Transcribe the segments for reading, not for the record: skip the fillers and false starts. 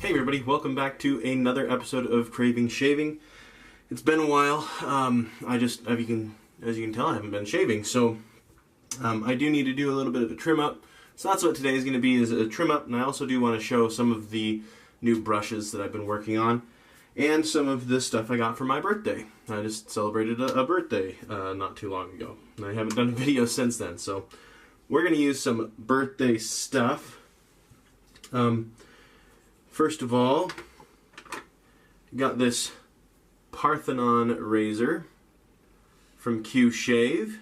Hey everybody, welcome back to another episode of Craving Shaving. It's been a while. As you can tell, I haven't been shaving, so I do need to do a little bit of a trim up. So that's what today is going to be, is a trim up, and I also do want to show some of the new brushes that I've been working on, and some of the stuff I got for my birthday. I just celebrated a birthday not too long ago, and I haven't done a video since then, so we're going to use some birthday stuff. First of all, got this Parthenon razor from Q Shave.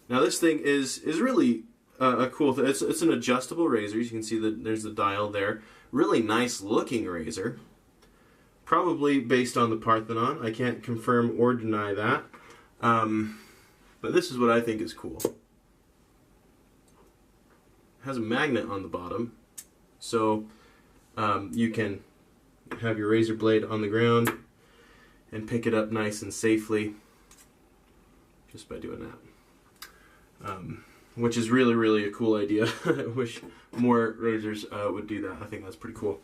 Now this thing is really a cool thing. It's an adjustable razor. As you can see that there's the dial there. Really nice looking razor. Probably based on the Parthenon. I can't confirm or deny that. But this is what I think is cool. It has a magnet on the bottom, so you can have your razor blade on the ground and pick it up nice and safely just by doing that. Which is really a cool idea. I wish more razors would do that. I think that's pretty cool.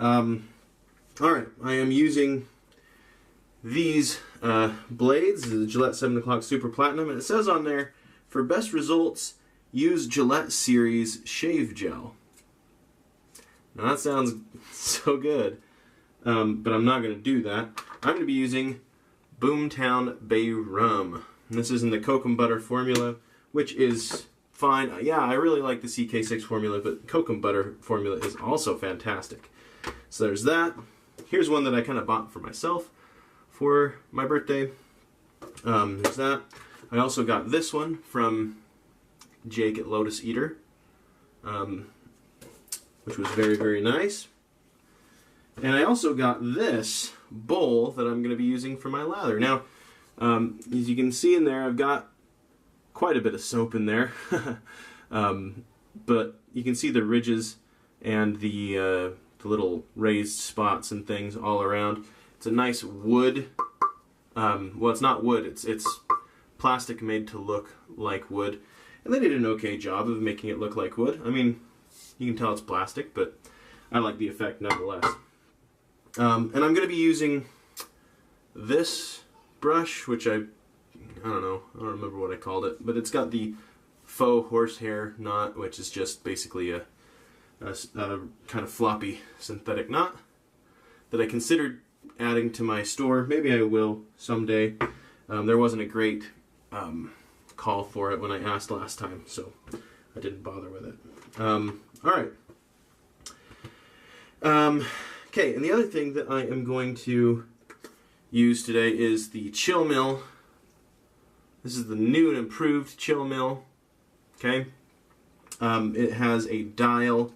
Alright, I am using these blades, the Gillette 7 O'Clock Super Platinum, and it says on there, for best results, use Gillette Series Shave Gel. Now that sounds so good, but I'm not going to do that. I'm going to be using Boomtown Bay Rum. And this is in the Kokum Butter formula, which is fine. Yeah, I really like the CK6 formula, but Kokum Butter formula is also fantastic. So there's that. Here's one that I kind of bought for myself for my birthday. There's that. I also got this one from Jake at Lotus Eater, which was very nice. And I also got this bowl that I'm going to be using for my lather. Now, as you can see in there, I've got quite a bit of soap in there. But you can see the ridges and the little raised spots and things all around. It's a nice wood. Well, it's not wood. It's plastic made to look like wood. And they did an okay job of making it look like wood. I mean, you can tell it's plastic, but I like the effect nonetheless. And I'm going to be using this brush, which I don't know, I don't remember what I called it, but it's got the faux horsehair knot, which is just basically a kind of floppy synthetic knot that I considered adding to my store. Maybe I will someday. There wasn't a great call for it when I asked last time, so I didn't bother with it. Alright. Okay, and the other thing that I am going to use today is the Chill Mill. This is the new and improved Chill Mill. Okay. It has a dial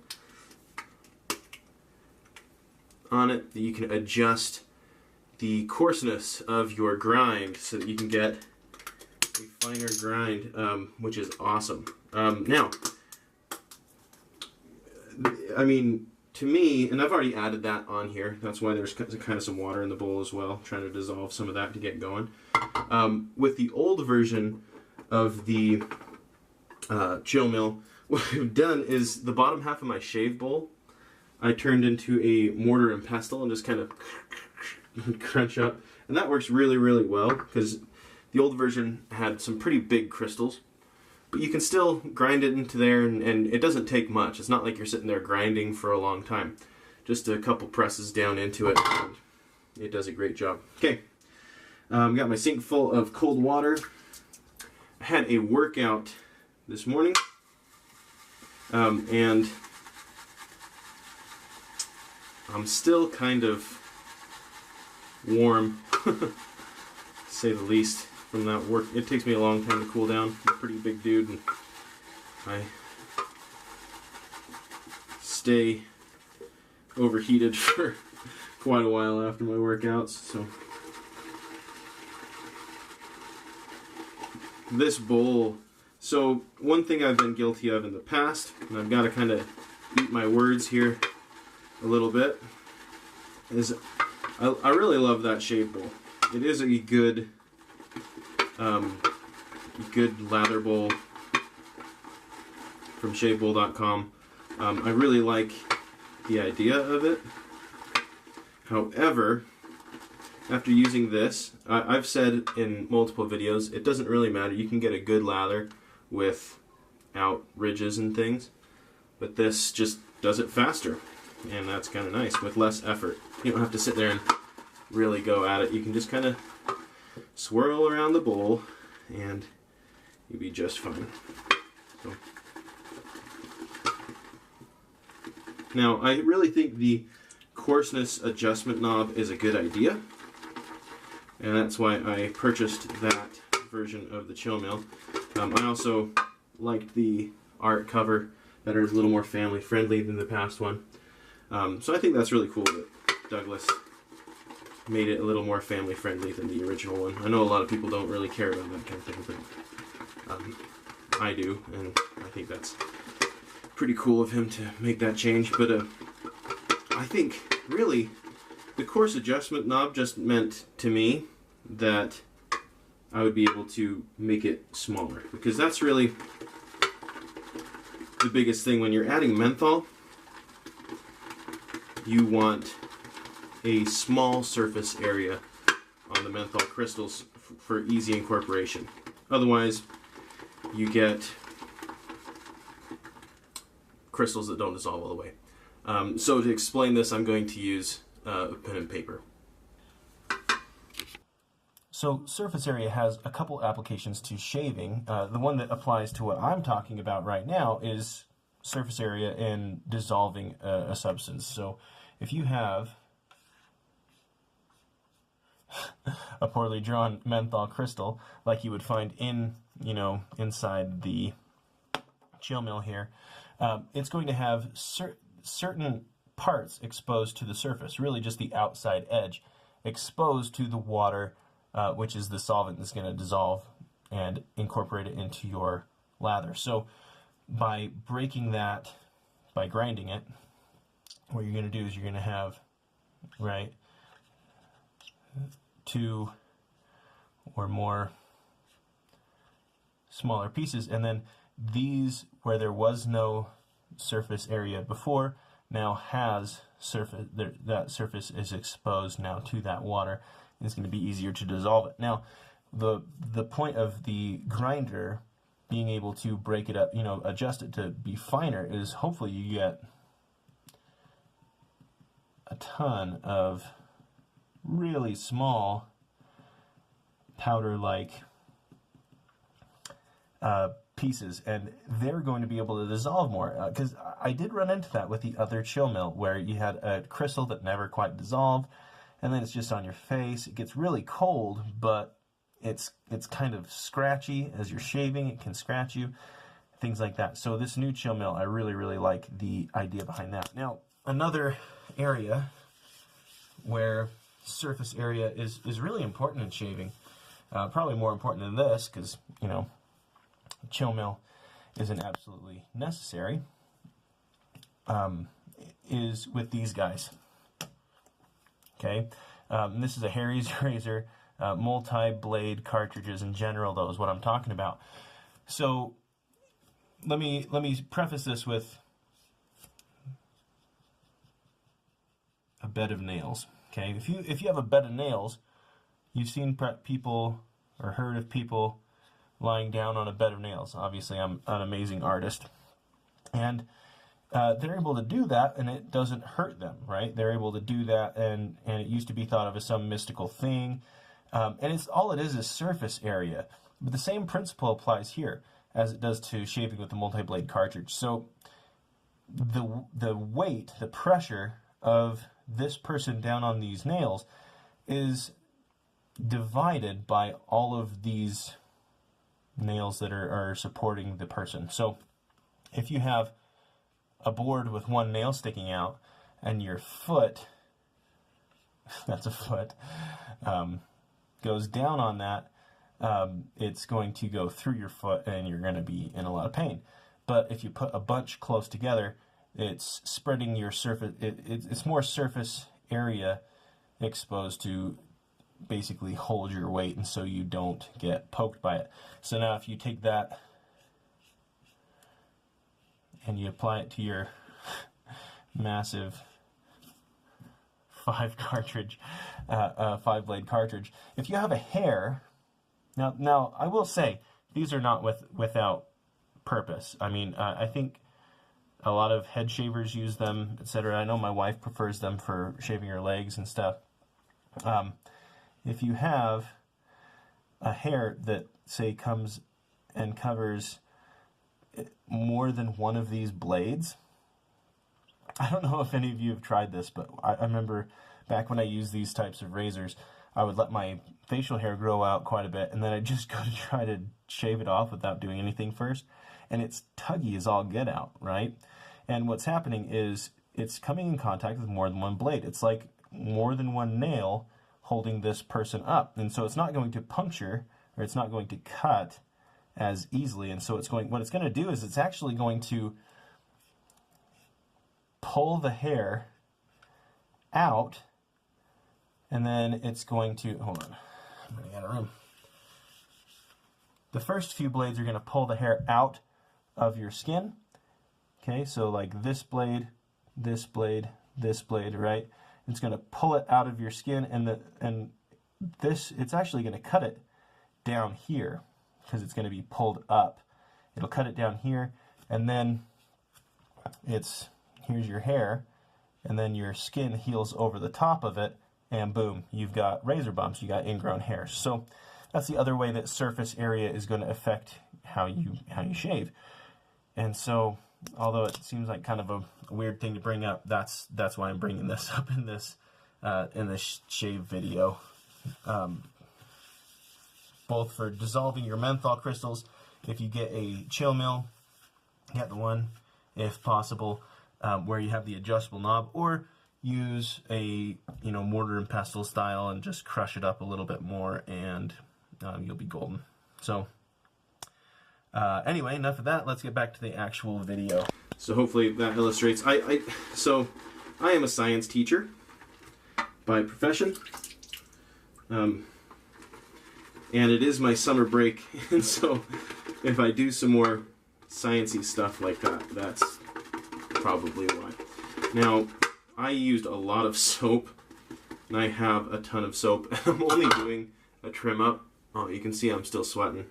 on it that you can adjust the coarseness of your grind so that you can get a finer grind, which is awesome. Now, I mean, to me, and I've already added that on here, that's why there's kind of some water in the bowl as well, trying to dissolve some of that to get going. With the old version of the Chill Mill, what I've done is the bottom half of my shave bowl I turned into a mortar and pestle and just kind of crunch up. And that works really well, because the old version had some pretty big crystals. But you can still grind it into there, and it doesn't take much. It's not like you're sitting there grinding for a long time. Just a couple presses down into it, and it does a great job. Okay, got my sink full of cold water. I had a workout this morning, and I'm still kind of warm, to say the least. From that work, it takes me a long time to cool down. I'm a pretty big dude, and I stay overheated for quite a while after my workouts. So this bowl. So one thing I've been guilty of in the past, and I've got to kind of eat my words here a little bit, is I really love that shave bowl. It is a good lather bowl from shavebowl.com. I really like the idea of it. However, after using this, I've said in multiple videos, it doesn't really matter. You can get a good lather without ridges and things, but this just does it faster, and that's kind of nice with less effort. You don't have to sit there and really go at it. You can just kind of swirl around the bowl and you'll be just fine. So. Now, I really think the coarseness adjustment knob is a good idea, and that's why I purchased that version of the chill mill. I also liked the art cover better. It's a little more family friendly than the past one. So I think that's really cool that Douglas made it a little more family friendly than the original one. I know a lot of people don't really care about that kind of thing, but I do, and I think that's pretty cool of him to make that change. But I think really the coarse adjustment knob just meant to me that I would be able to make it smaller, because that's really the biggest thing when you're adding menthol. You want a small surface area on the menthol crystals for easy incorporation. Otherwise, you get crystals that don't dissolve all the way. So to explain this, I'm going to use pen and paper. So surface area has a couple applications to shaving. The one that applies to what I'm talking about right now is surface area in dissolving a substance. So if you have a poorly drawn menthol crystal like you would find in, inside the chill mill here, it's going to have certain parts exposed to the surface, really just the outside edge, exposed to the water, which is the solvent that's going to dissolve and incorporate it into your lather. So by breaking that, by grinding it, what you're going to do is you're going to have, right, 2 or more smaller pieces, and then these, where there was no surface area before, now has surface. That surface is exposed now to that water. It's going to be easier to dissolve it. Now, the point of the grinder being able to break it up, adjust it to be finer, is hopefully you get a ton of really small powder-like pieces, and they're going to be able to dissolve more, because I did run into that with the other chill mill, where you had a crystal that never quite dissolved, and then it's just on your face. It gets really cold, but it's kind of scratchy as you're shaving. It can scratch you, things like that. So this new chill mill, I really, really like the idea behind that. Now, another area where surface area is really important in shaving, probably more important than this, because, chill mill isn't absolutely necessary, is with these guys. Okay, this is a Harry's razor, multi-blade cartridges in general, though, is what I'm talking about. So let me preface this with a bed of nails. Okay, if you have a bed of nails, you've seen people or heard of people lying down on a bed of nails. Obviously, I'm an amazing artist, and they're able to do that, and it doesn't hurt them, right? They're able to do that, and it used to be thought of as some mystical thing, and all it is surface area. But the same principle applies here as it does to shaving with the multi-blade cartridge. So the weight, the pressure of this person down on these nails is divided by all of these nails that are supporting the person. So if you have a board with one nail sticking out and your foot, that's a foot, goes down on that, it's going to go through your foot and you're going to be in a lot of pain. But if you put a bunch close together, it's spreading your surface, it's more surface area exposed to basically hold your weight, and so you don't get poked by it. So now if you take that and you apply it to your massive 5 blade cartridge. If you have a hair, now I will say these are not without purpose. I mean, I think a lot of head shavers use them, etc. I know my wife prefers them for shaving her legs and stuff. If you have a hair that, say, comes and covers more than one of these blades, I don't know if any of you have tried this, but I remember back when I used these types of razors, I would let my facial hair grow out quite a bit, and then I'd just go to try to shave it off without doing anything first, and it's tuggy as all get out, right? And what's happening is it's coming in contact with more than one blade. It's like more than one nail holding this person up, and so it's not going to puncture, or it's not going to cut as easily, and so what it's going to do is it's actually going to pull the hair out, and then it's going to, hold on, I'm running out of room. The first few blades are going to pull the hair out of your skin. Okay, so like this blade, this blade, this blade, right? It's going to pull it out of your skin, and it's actually going to cut it down here because it's going to be pulled up. It'll cut it down here, and then here's your hair, and then your skin heals over the top of it, and boom, you've got razor bumps, you got ingrown hair. So that's the other way that surface area is going to affect how you shave. And so, although it seems like kind of a weird thing to bring up, that's why I'm bringing this up in this shave video. Both for dissolving your menthol crystals, if you get a chill mill, get the one, if possible, where you have the adjustable knob, or use a mortar and pestle style and just crush it up a little bit more, and you'll be golden. So anyway, enough of that. Let's get back to the actual video. So hopefully that illustrates. So I am a science teacher by profession, and it is my summer break, and so if I do some more sciencey stuff like that, that's probably why. Now, I used a lot of soap, and I have a ton of soap, and I'm only doing a trim up. Oh, you can see I'm still sweating.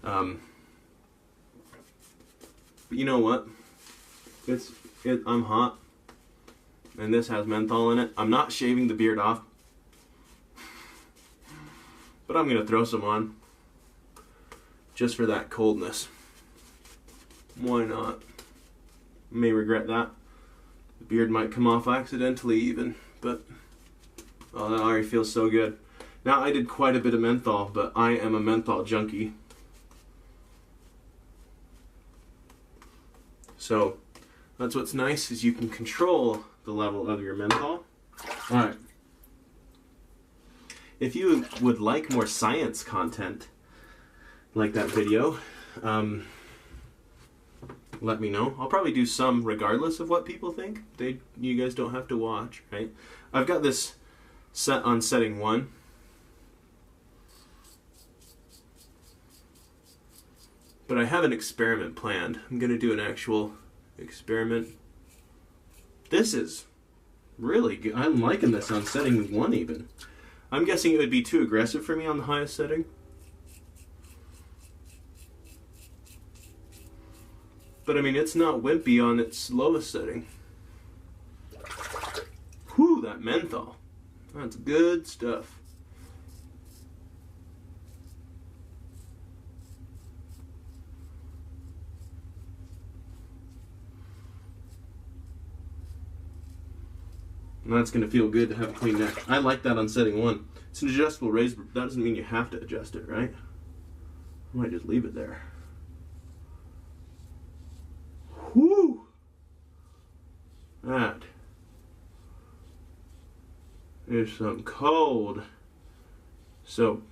But you know what? I'm hot, and this has menthol in it. I'm not shaving the beard off, but I'm going to throw some on just for that coldness. Why not? May regret that. The beard might come off accidentally even, but oh, that already feels so good. Now, I did quite a bit of menthol, but I am a menthol junkie. So that's what's nice, is you can control the level of your menthol. Alright. If you would like more science content, like that video, let me know. I'll probably do some regardless of what people think. You guys don't have to watch, right? I've got this set on setting 1. But I have an experiment planned. I'm going to do an actual experiment. This is really good. I'm liking this on setting 1 even. I'm guessing it would be too aggressive for me on the highest setting. But I mean, it's not wimpy on its lowest setting. Whew, that menthol. That's good stuff. And that's going to feel good to have a clean neck. I like that on setting 1. It's an adjustable razor, but that doesn't mean you have to adjust it, right? I might just leave it there. Whoo! That is some cold soap.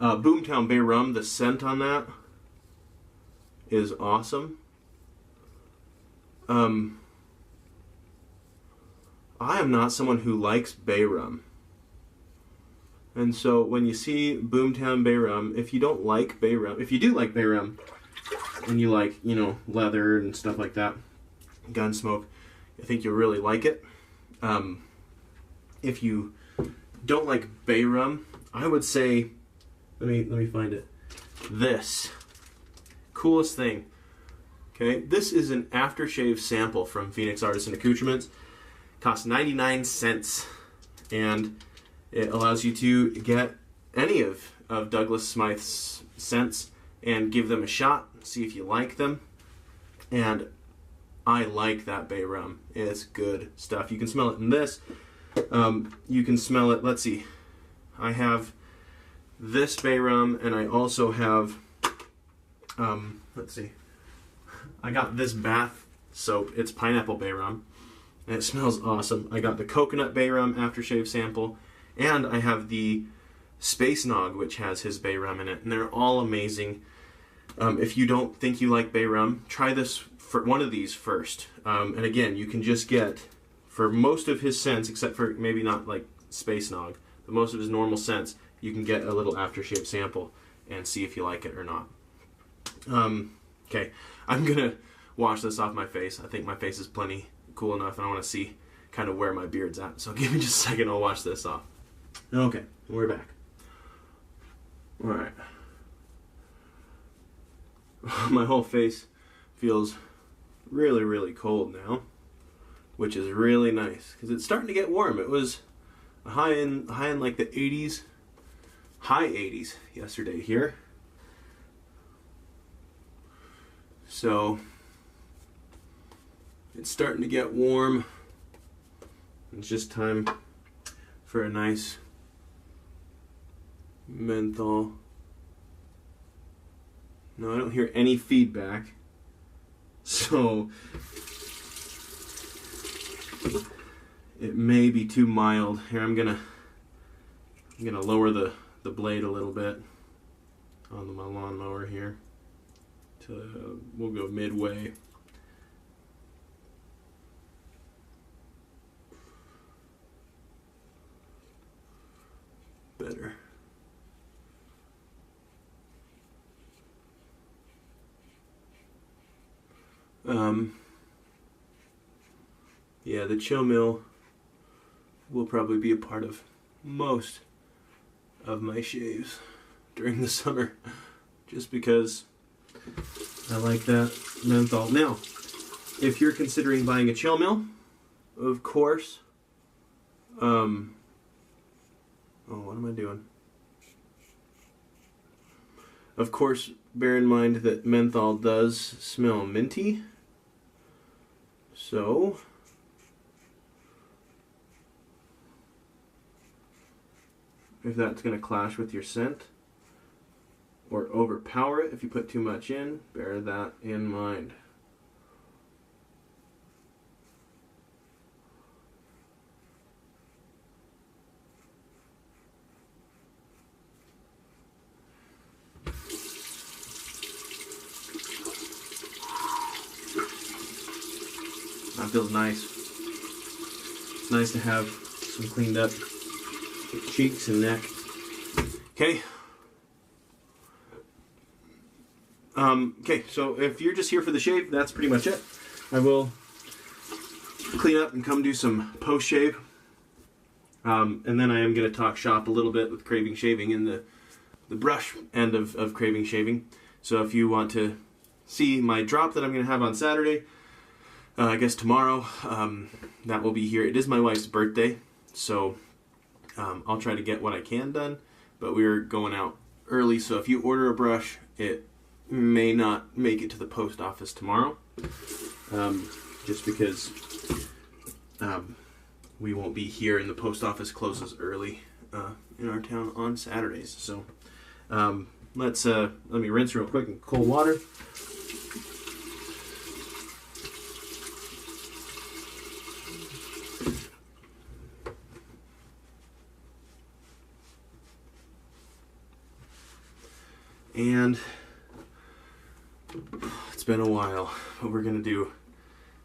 Boomtown Bay Rum, the scent on that is awesome. I am not someone who likes bay rum. And so when you see Boomtown Bay Rum, if you don't like bay rum, if you do like bay rum, and you like, leather and stuff like that, gun smoke, I think you'll really like it. If you don't like bay rum, I would say, let me find it. This coolest thing. Okay, this is an aftershave sample from Phoenix Artisan Accoutrements. Costs 99 cents, and it allows you to get any of Douglas Smythe's scents and give them a shot, see if you like them. And I like that bay rum. It's good stuff. You can smell it in this. You can smell it, let's see. I have this bay rum, and I also have, let's see. I got this bath soap. It's pineapple bay rum, and it smells awesome. I got the coconut bay rum aftershave sample, and I have the Space Nog, which has his bay rum in it, and they're all amazing. If you don't think you like bay rum, try this for one of these first. And again, you can just get, for most of his scents, except for maybe not like Space Nog, but most of his normal scents, you can get a little aftershave sample and see if you like it or not. Okay, I'm gonna wash this off my face. I think my face is plenty cool enough, and I want to see kind of where my beard's at. So give me just a second, I'll wash this off. Okay, we're back. All right. My whole face feels really, really cold now, which is really nice because it's starting to get warm. It was high in like the 80s, high 80s yesterday here. So it's starting to get warm. It's just time for a nice menthol. No, I don't hear any feedback. So it may be too mild. Here, I'm gonna lower the blade a little bit on my lawnmower here. We'll go midway. Better. Yeah, the chill mill will probably be a part of most of my shaves during the summer, just because I like that menthol. Now, if you're considering buying a chill mill, of course, oh, what am I doing? Of course, bear in mind that menthol does smell minty. So, if that's going to clash with your scent or overpower it if you put too much in, bear that in mind. That feels nice. It's nice to have some cleaned up cheeks and neck. Okay. Okay, so if you're just here for the shave, that's pretty much it. I will clean up and come do some post-shave. And then I am going to talk shop a little bit with Craving Shaving in the brush end of Craving Shaving. So if you want to see my drop that I'm going to have on Saturday, I guess tomorrow, that will be here. It is my wife's birthday, so I'll try to get what I can done, but we're going out early, so if you order a brush, it may not make it to the post office tomorrow, just because we won't be here, and the post office closes early in our town on Saturdays. So let me rinse real quick in cold water. And it's been a while, but we're going to do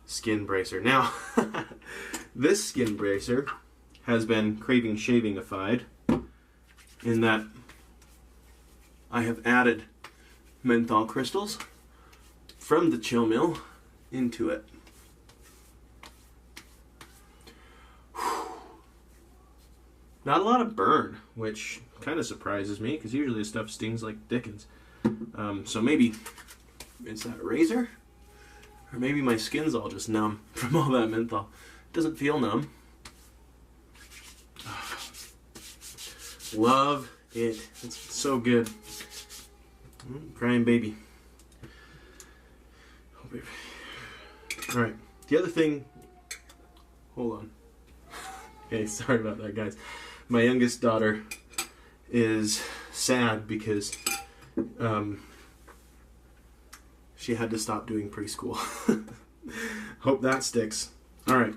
Skin Bracer. Now, this Skin Bracer has been Craving Shaving-ified in that I have added menthol crystals from the chill mill into it. Not a lot of burn, which kind of surprises me because usually this stuff stings like dickens. So maybe it's that razor, or maybe my skin's all just numb from all that menthol. It doesn't feel numb. Love it. It's so good. Crying baby. Oh, baby. All right. The other thing. Hold on. Okay, sorry about that, guys. My youngest daughter is sad because she had to stop doing preschool. Hope that sticks. All right.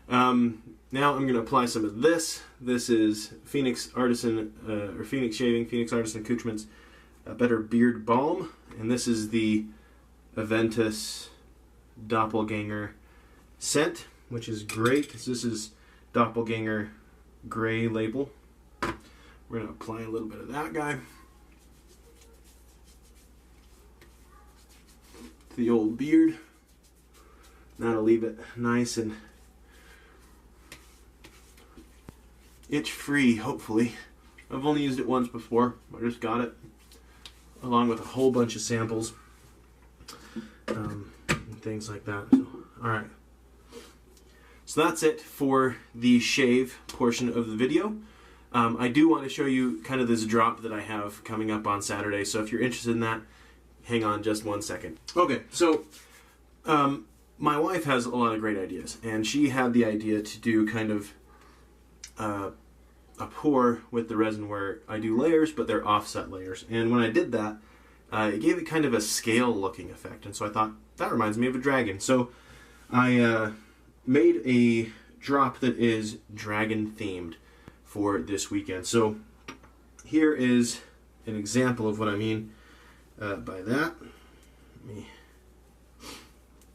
Now I'm going to apply some of this. This is Phoenix Artisan, or Phoenix Shaving, Phoenix Artisan Accoutrements Better Beard Balm. And this is the Aventus Doppelganger scent, which is great. This is Doppelganger gray label. We're going to apply a little bit of that guy to the old beard. Now to leave it nice and itch-free, hopefully. I've only used it once before. I just got it along with a whole bunch of samples and things like that. So, all right. So that's it for the shave portion of the video. I do want to show you kind of this drop that I have coming up on Saturday. So if you're interested in that, hang on just 1 second. Okay, so my wife has a lot of great ideas, and she had the idea to do kind of a pour with the resin where I do layers, but they're offset layers. And when I did that, it gave it kind of a scale looking effect. And so I thought, that reminds me of a dragon. So I made a drop that is dragon themed for this weekend. So here is an example of what I mean by that. Let me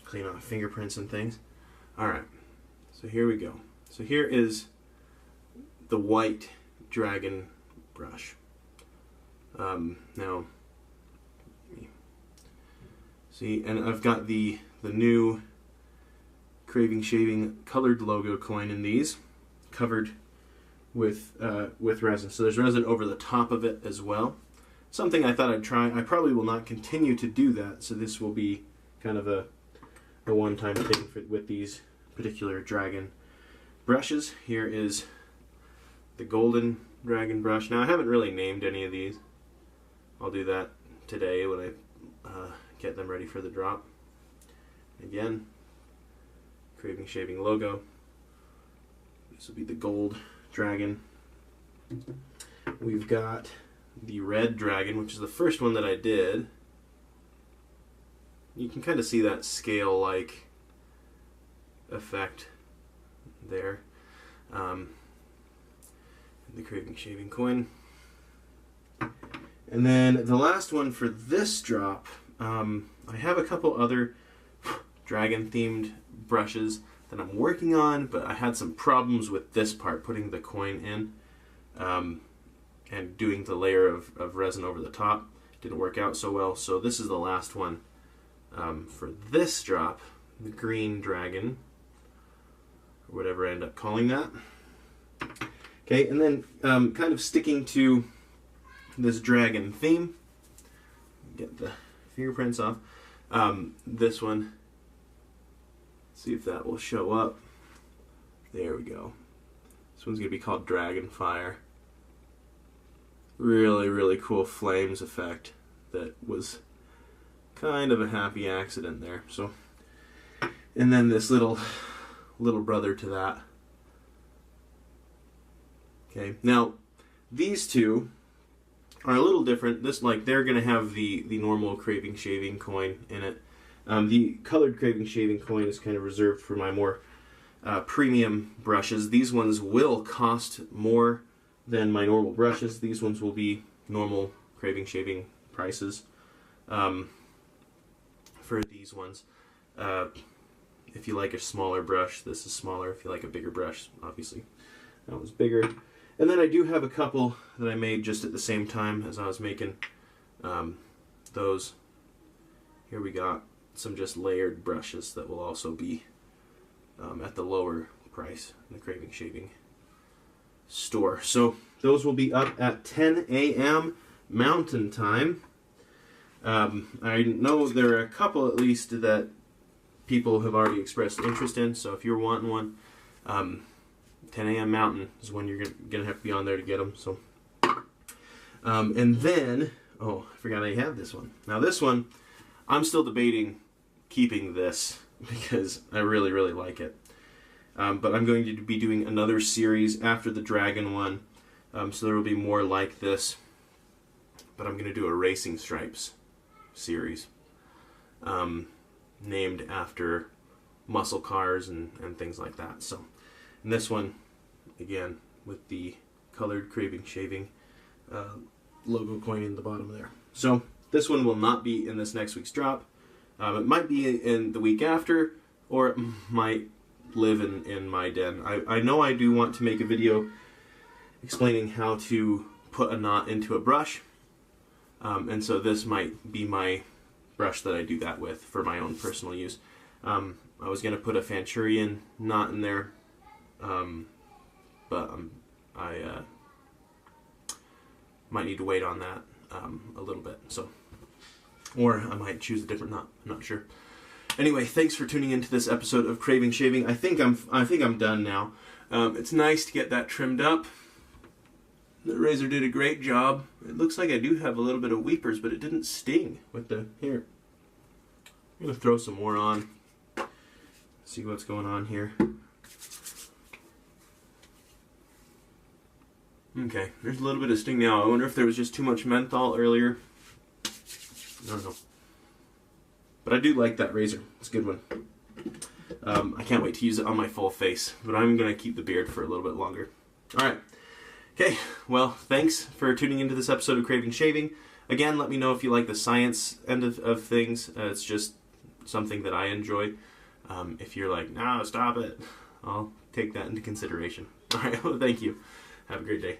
clean off fingerprints and things. Alright, so here we go. So here is the white dragon brush. Now, see, and I've got the new Craving Shaving colored logo coin in these, covered with resin. So there's resin over the top of it as well. Something I thought I'd try. I probably will not continue to do that, so this will be kind of a one-time thing with these particular dragon brushes. Here is the golden dragon brush. Now I haven't really named any of these. I'll do that today when I get them ready for the drop. Again, Craving Shaving logo. This will be the gold dragon. We've got the red dragon, which is the first one that I did. You can kind of see that scale-like effect there. The Craving Shaving coin. And then the last one for this drop, I have a couple other dragon-themed brushes that I'm working on, but I had some problems with this part, putting the coin in and doing the layer of resin over the top. Didn't work out so well, so this is the last one for this drop, the green dragon, or whatever I end up calling that. Okay, and then kind of sticking to this dragon theme, get the fingerprints off. This one, see if that will show up. There we go. This one's going to be called Dragon Fire. Really, really cool flames effect that was kind of a happy accident there. So, and then this little brother to that. Okay, now these two are a little different. This, like, they're going to have the normal Craving Shaving coin in it. The colored Craving Shaving coin is kind of reserved for my more premium brushes. These ones will cost more than my normal brushes. These ones will be normal Craving Shaving prices for these ones. If you like a smaller brush, this is smaller. If you like a bigger brush, obviously that one's bigger. And then I do have a couple that I made just at the same time as I was making those. Here we got some just layered brushes that will also be at the lower price in the Craving Shaving store. So those will be up at 10 a.m. Mountain Time. I know there are a couple at least that people have already expressed interest in, so if you're wanting one, 10 a.m. Mountain is when you're going to have to be on there to get them. So, and then, oh, I forgot I had this one. Now this one, I'm still debating keeping this because I really, really like it. But I'm going to be doing another series after the Dragon one, so there will be more like this. But I'm going to do a Racing Stripes series, named after muscle cars and things like that. So, and this one, again, with the colored Craving Shaving logo coin in the bottom there. So this one will not be in this next week's drop. It might be in the week after, or it might live in my den. I know I do want to make a video explaining how to put a knot into a brush, and so this might be my brush that I do that with for my own personal use. I was going to put a Fanturian knot in there, but I might need to wait on that a little bit. So, or I might choose a different knot. I'm not sure. Anyway, thanks for tuning into this episode of Craving Shaving. I think I'm done now. It's nice to get that trimmed up. The razor did a great job. It looks like I do have a little bit of weepers, but it didn't sting with the hair. I'm going to throw some more on. See what's going on here. Okay, there's a little bit of sting now. I wonder if there was just too much menthol earlier. I don't know. But I do like that razor. It's a good one. I can't wait to use it on my full face, but I'm going to keep the beard for a little bit longer. Alright. Okay, well, thanks for tuning into this episode of Craving Shaving. Again, let me know if you like the science end of things. It's just something that I enjoy. If you're like, no, stop it, I'll take that into consideration. Alright, well, thank you. Have a great day.